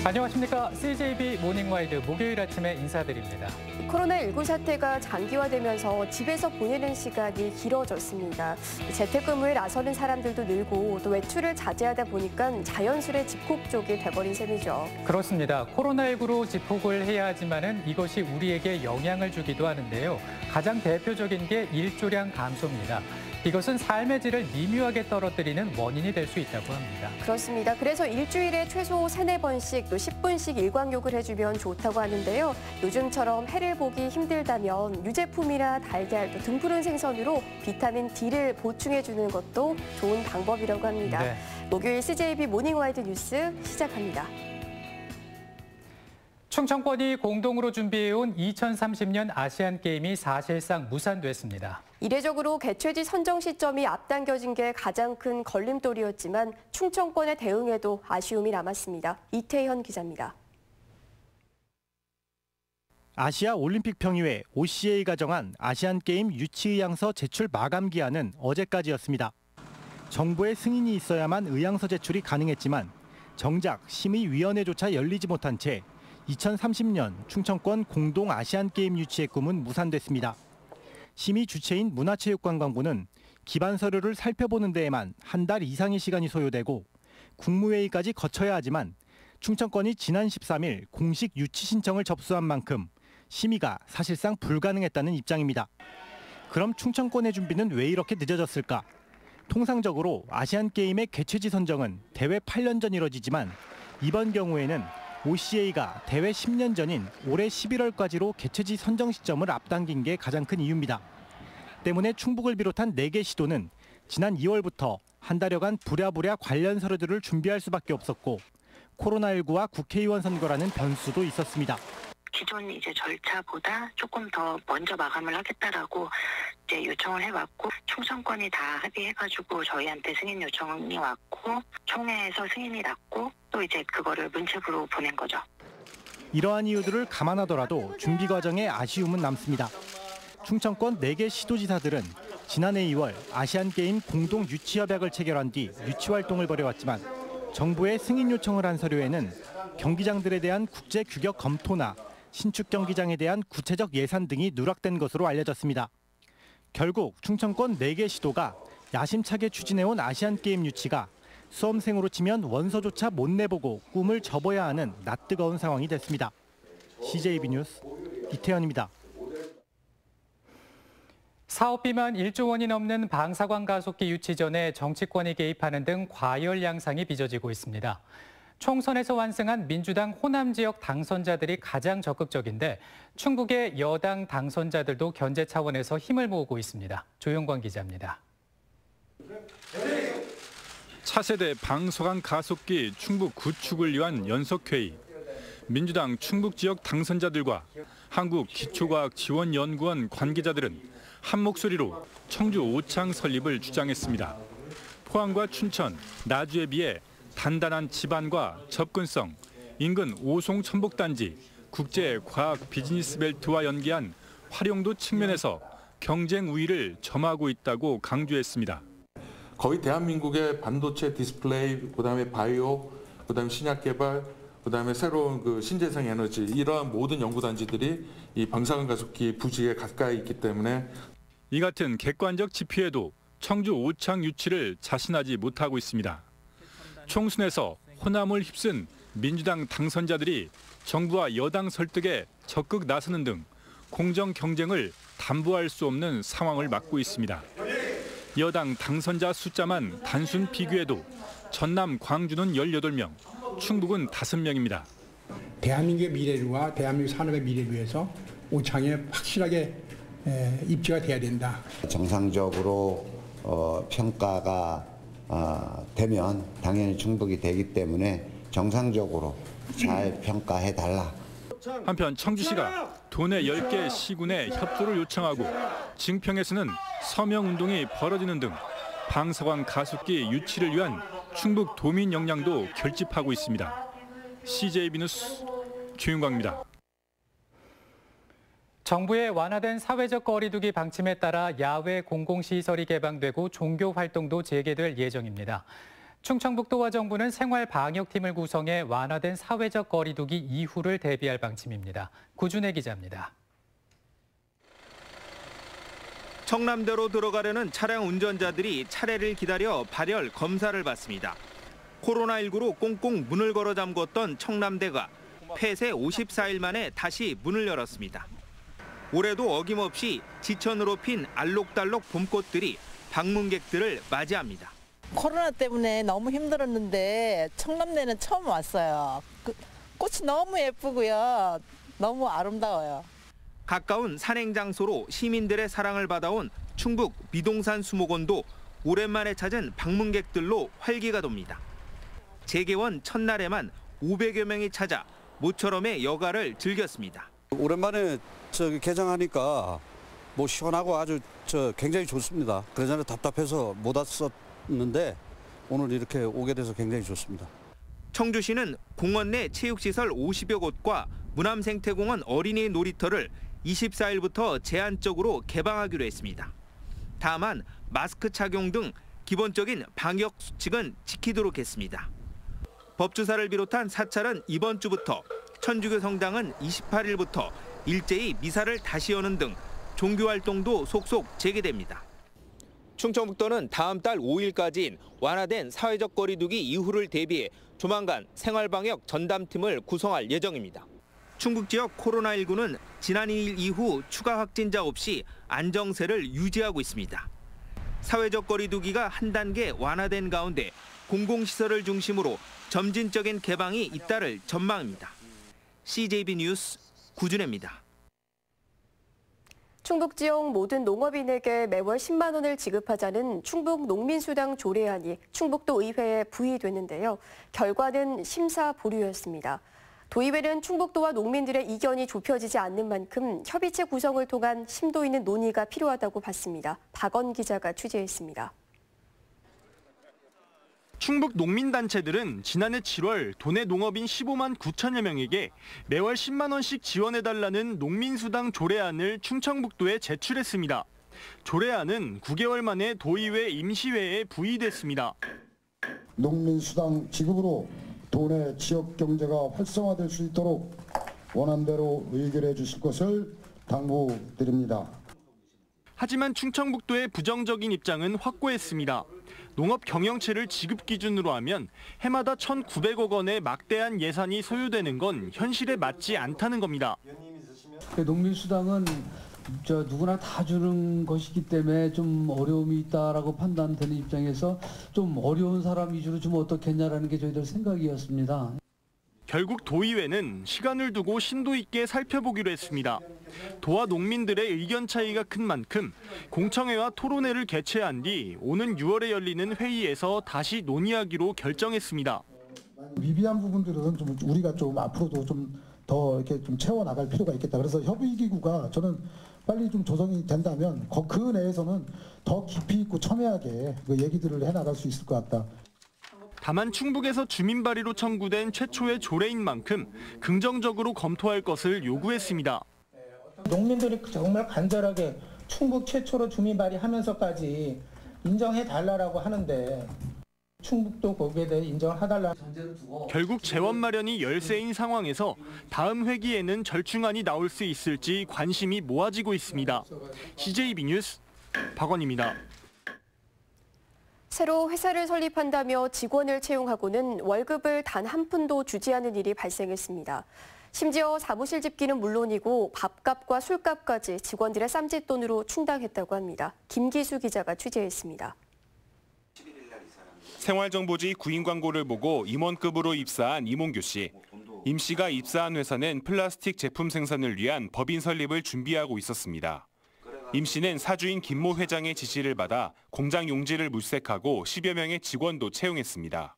안녕하십니까. CJB 모닝와이드 목요일 아침에 인사드립니다. 코로나19 사태가 장기화되면서 집에서 보내는 시간이 길어졌습니다. 재택근무에 나서는 사람들도 늘고 또 외출을 자제하다 보니까 자연스레 집콕족이 돼버린 셈이죠. 그렇습니다. 코로나19로 집콕을 해야 하지만은 이것이 우리에게 영향을 주기도 하는데요. 가장 대표적인 게 일조량 감소입니다. 이것은 삶의 질을 미묘하게 떨어뜨리는 원인이 될 수 있다고 합니다. 그렇습니다. 그래서 일주일에 최소 3-4번씩 또 10분씩 일광욕을 해주면 좋다고 하는데요. 요즘처럼 해를 보기 힘들다면 유제품이나 달걀, 또 등푸른 생선으로 비타민 D를 보충해주는 것도 좋은 방법이라고 합니다. 네. 목요일 CJB 모닝와이드 뉴스 시작합니다. 충청권이 공동으로 준비해온 2030년 아시안게임이 사실상 무산됐습니다. 이례적으로 개최지 선정 시점이 앞당겨진 게 가장 큰 걸림돌이었지만 충청권의 대응에도 아쉬움이 남았습니다. 이태현 기자입니다. 아시아 올림픽 평의회 OCA가 정한 아시안게임 유치의향서 제출 마감 기한은 어제까지였습니다. 정부의 승인이 있어야만 의향서 제출이 가능했지만 정작 심의위원회조차 열리지 못한 채 2030년 충청권 공동 아시안게임 유치의 꿈은 무산됐습니다. 심의 주체인 문화체육관광부는 기반 서류를 살펴보는 데에만 한 달 이상의 시간이 소요되고 국무회의까지 거쳐야 하지만 충청권이 지난 13일 공식 유치 신청을 접수한 만큼 심의가 사실상 불가능했다는 입장입니다. 그럼 충청권의 준비는 왜 이렇게 늦어졌을까? 통상적으로 아시안게임의 개최지 선정은 대회 8년 전 이뤄지지만 이번 경우에는 OCA가 대회 10년 전인 올해 11월까지로 개최지 선정 시점을 앞당긴 게 가장 큰 이유입니다. 때문에 충북을 비롯한 4개 시도는 지난 2월부터 한 달여간 부랴부랴 관련 서류들을 준비할 수밖에 없었고 코로나19와 국회의원 선거라는 변수도 있었습니다. 기존 절차보다 조금 더 먼저 마감을 하겠다라고 요청을 해왔고 충청권이 다 합의해가지고 저희한테 승인 요청이 왔고 총회에서 승인이 났고 또 그거를 문책으로 보낸 거죠. 이러한 이유들을 감안하더라도 준비 과정에 아쉬움은 남습니다. 충청권 4개 시도지사들은 지난해 2월 아시안게임 공동 유치협약을 체결한 뒤 유치 활동을 벌여왔지만 정부에 승인 요청을 한 서류에는 경기장들에 대한 국제 규격 검토나 신축 경기장에 대한 구체적 예산 등이 누락된 것으로 알려졌습니다. 결국 충청권 4개 시도가 야심차게 추진해온 아시안게임 유치가 수험생으로 치면 원서조차 못 내보고 꿈을 접어야 하는 낯뜨거운 상황이 됐습니다. CJB 뉴스 이태현입니다. 사업비만 1조 원이 넘는 방사광 가속기 유치 전에 정치권이 개입하는 등 과열 양상이 빚어지고 있습니다. 총선에서 완승한 민주당 호남 지역 당선자들이 가장 적극적인데 충북의 여당 당선자들도 견제 차원에서 힘을 모으고 있습니다. 조영관 기자입니다. 차세대 방사광 가속기 충북 구축을 위한 연석회의. 민주당 충북 지역 당선자들과 한국기초과학지원연구원 관계자들은 한 목소리로 청주 오창 설립을 주장했습니다. 포항과 춘천, 나주에 비해 단단한 지반과 접근성, 인근 오송 천복단지, 국제 과학 비즈니스 벨트와 연계한 활용도 측면에서 경쟁 우위를 점하고 있다고 강조했습니다. 거의 대한민국의 반도체 디스플레이, 그다음에 바이오, 그다음에 신약 개발, 그다음에 새로운 신재생 에너지 이러한 모든 연구단지들이 이 방사광 가속기 부지에 가까이 있기 때문에 이 같은 객관적 지표에도 청주 오창 유치를 자신하지 못하고 있습니다. 총선에서 호남을 휩쓴 민주당 당선자들이 정부와 여당 설득에 적극 나서는 등 공정 경쟁을 담보할 수 없는 상황을 맞고 있습니다. 여당 당선자 숫자만 단순 비교해도 전남 광주는 18명, 충북은 5명입니다. 대한민국의 미래와 대한민국 산업의 미래를 위해서 오창에 확실하게 입지가 돼야 된다. 정상적으로 평가가 되면 당연히 충북이 되기 때문에 정상적으로 잘 평가해달라. 한편 청주시가 도내 10개 시군에 협조를 요청하고 증평에서는 서명운동이 벌어지는 등 방사광 가속기 유치를 위한 충북 도민 역량도 결집하고 있습니다. CJB 뉴스 조윤광입니다. 정부의 완화된 사회적 거리두기 방침에 따라 야외 공공시설이 개방되고 종교 활동도 재개될 예정입니다. 충청북도와 정부는 생활방역팀을 구성해 완화된 사회적 거리두기 이후를 대비할 방침입니다. 구준혜 기자입니다. 청남대로 들어가려는 차량 운전자들이 차례를 기다려 발열 검사를 받습니다. 코로나19로 꽁꽁 문을 걸어 잠궜던 청남대가 폐쇄 54일 만에 다시 문을 열었습니다. 올해도 어김없이 지천으로 핀 알록달록 봄꽃들이 방문객들을 맞이합니다. 코로나 때문에 너무 힘들었는데 청남대는 처음 왔어요. 꽃이 너무 예쁘고요. 너무 아름다워요. 가까운 산행 장소로 시민들의 사랑을 받아온 충북 미동산 수목원도 오랜만에 찾은 방문객들로 활기가 돕니다. 재개원 첫날에만 500여 명이 찾아 모처럼의 여가를 즐겼습니다. 오랜만에 개장하니까 시원하고 아주 굉장히 좋습니다. 그전에 답답해서 못 왔었는데 오늘 이렇게 오게 돼서 굉장히 좋습니다. 청주시는 공원 내 체육시설 50여 곳과 문암생태공원 어린이 놀이터를 24일부터 제한적으로 개방하기로 했습니다. 다만 마스크 착용 등 기본적인 방역 수칙은 지키도록 했습니다. 법주사를 비롯한 사찰은 이번 주부터, 천주교 성당은 28일부터 일제히 미사를 다시 여는 등 종교 활동도 속속 재개됩니다. 충청북도는 다음 달 5일까지인 완화된 사회적 거리두기 이후를 대비해 조만간 생활방역 전담팀을 구성할 예정입니다. 충북 지역 코로나19는 지난 2일 이후 추가 확진자 없이 안정세를 유지하고 있습니다. 사회적 거리두기가 한 단계 완화된 가운데 공공시설을 중심으로 점진적인 개방이 잇따를 전망입니다. CJB 뉴스 구준혜입니다. 충북 지역 모든 농업인에게 매월 10만 원을 지급하자는 충북 농민수당 조례안이 충북도 의회에 부의됐는데요. 결과는 심사 보류였습니다. 도의회는 충북도와 농민들의 이견이 좁혀지지 않는 만큼 협의체 구성을 통한 심도 있는 논의가 필요하다고 봤습니다. 박원 기자가 취재했습니다. 충북 농민단체들은 지난해 7월 도내 농업인 15만 9천여 명에게 매월 10만 원씩 지원해달라는 농민수당 조례안을 충청북도에 제출했습니다. 조례안은 9개월 만에 도의회 임시회에 부의됐습니다. 농민수당 지급으로 도내 지역 경제가 활성화될 수 있도록 원안대로 의결해 주실 것을 당부드립니다. 하지만 충청북도의 부정적인 입장은 확고했습니다. 농업 경영체를 지급 기준으로 하면 해마다 1,900억 원의 막대한 예산이 소요되는 건 현실에 맞지 않다는 겁니다. 농민수당은 누구나 다 주는 것이기 때문에 좀 어려움이 있다라고 판단되는 입장에서 좀 어려운 사람 위주로 좀 어떻겠냐라는 게 저희들 생각이었습니다. 결국 도의회는 시간을 두고 심도 있게 살펴보기로 했습니다. 도와 농민들의 의견 차이가 큰 만큼 공청회와 토론회를 개최한 뒤 오는 6월에 열리는 회의에서 다시 논의하기로 결정했습니다. 미비한 부분들은 좀 우리가 좀 앞으로도 좀 더 이렇게 좀 채워 나갈 필요가 있겠다. 그래서 협의기구가 저는 빨리 좀 조성이 된다면 그 내에서는 더 깊이 있고 첨예하게 그 얘기들을 해나갈 수 있을 것 같다. 다만 충북에서 주민 발의로 청구된 최초의 조례인 만큼 긍정적으로 검토할 것을 요구했습니다. 농민들이 정말 간절하게 충북 최초로 주민 발의하면서까지 인정해달라고 하는데 충북도 거기에 대해 인정해달라. 결국 재원 마련이 열세인 상황에서 다음 회기에는 절충안이 나올 수 있을지 관심이 모아지고 있습니다. CJB 뉴스 박원입니다. 새로 회사를 설립한다며 직원을 채용하고는 월급을 단 한 푼도 주지 않은 일이 발생했습니다. 심지어 사무실 집기는 물론이고 밥값과 술값까지 직원들의 쌈짓돈으로 충당했다고 합니다. 김기수 기자가 취재했습니다. 생활정보지 구인 광고를 보고 임원급으로 입사한 이몽규 씨. 임 씨가 입사한 회사는 플라스틱 제품 생산을 위한 법인 설립을 준비하고 있었습니다. 임 씨는 사주인 김모 회장의 지시를 받아 공장 용지를 물색하고 10여 명의 직원도 채용했습니다.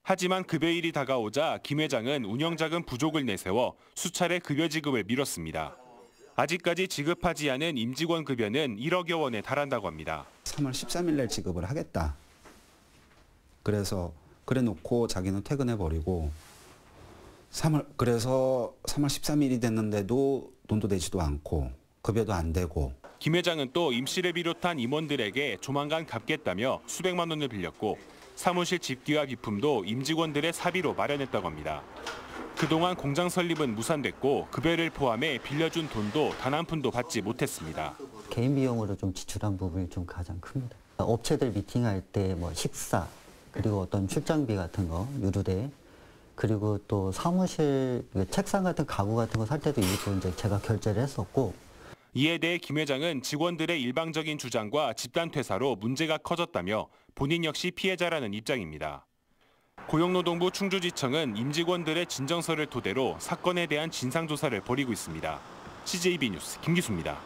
하지만 급여일이 다가오자 김 회장은 운영자금 부족을 내세워 수차례 급여 지급을 미뤘습니다. 아직까지 지급하지 않은 임직원 급여는 1억여 원에 달한다고 합니다. 3월 13일 날 지급을 하겠다. 그래서 그래놓고 자기는 퇴근해버리고 그래서 3월 13일이 됐는데도 돈도 내지도 않고 급여도 안 되고 김 회장은 또 임 씨를 비롯한 임원들에게 조만간 갚겠다며 수백만 원을 빌렸고 사무실 집기와 비품도 임직원들의 사비로 마련했다고 합니다. 그동안 공장 설립은 무산됐고 급여를 포함해 빌려준 돈도 단 한 푼도 받지 못했습니다. 개인 비용으로 좀 지출한 부분이 좀 가장 큽니다. 업체들 미팅할 때 뭐 식사, 그리고 어떤 출장비 같은 거, 유류대, 그리고 또 사무실 책상 같은 가구 같은 거 살 때도 일부 이제 제가 결제를 했었고. 이에 대해 김 회장은 직원들의 일방적인 주장과 집단 퇴사로 문제가 커졌다며 본인 역시 피해자라는 입장입니다. 고용노동부 충주지청은 임직원들의 진정서를 토대로 사건에 대한 진상조사를 벌이고 있습니다. CJB 뉴스 김기수입니다.